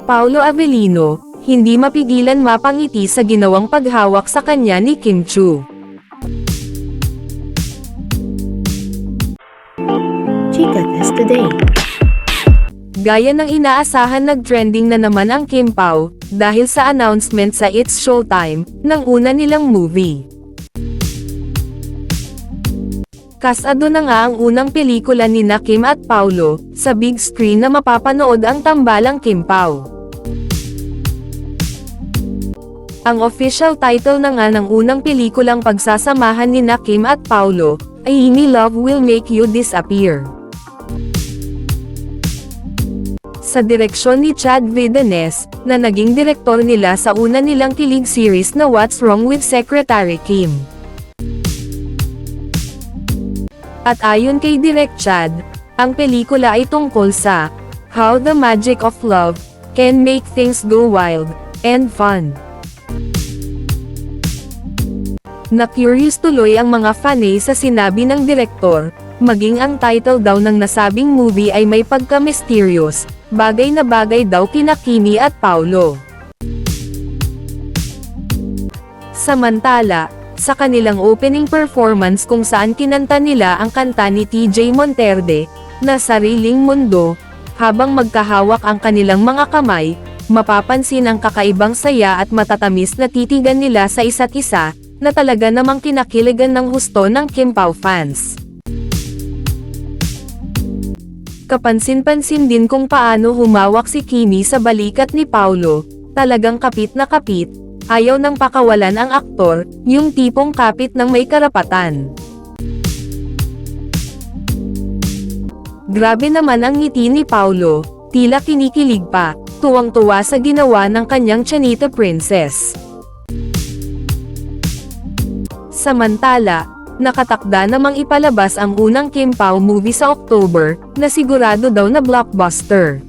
Paulo Avellino, hindi mapigilan mapangiti sa ginawang paghawak sa kanya ni Kim Chiu. Chika Test Today. Gaya ng inaasahan, nag-trending na naman ang Kim Pao, dahil sa announcement sa It's Showtime, ng una nilang movie. Kasado na nga ang unang pelikula ni Kim at Paulo, sa big screen na mapapanood ang tambalang Kim Pao. Ang official title na nga ng unang pelikulang pagsasamahan ni Kim at Paulo, ay Ini Love Will Make You Disappear. Sa direksyon ni Chad Videnes, na naging direktor nila sa una nilang kilig series na What's Wrong with Secretary Kim. At ayon kay Direk Chad, ang pelikula ay tungkol sa how the magic of love can make things go wild and fun. Na-curious tuloy ang mga fanay sa sinabi ng direktor, maging ang title daw ng nasabing movie ay may pagka-mysterious, bagay na bagay daw kina Kimi at Paulo. Samantala, sa kanilang opening performance kung saan kinanta nila ang kanta ni TJ Monterde, na Sariling Mundo, habang magkahawak ang kanilang mga kamay, mapapansin ang kakaibang saya at matatamis na titigan nila sa isa't isa, na talaga namang kinakiligan ng husto ng Kim Pao fans. Kapansin-pansin din kung paano humawak si Kimi sa balikat ni Paulo, talagang kapit na kapit. Ayaw nang pakawalan ang aktor, yung tipong kapit ng may karapatan. Grabe naman ang ngiti ni Paulo, tila kinikilig pa, tuwang-tuwa sa ginawa ng kanyang Chanita Princess. Samantala, nakatakda namang ipalabas ang unang Kim Pao movie sa October, na sigurado daw na blockbuster.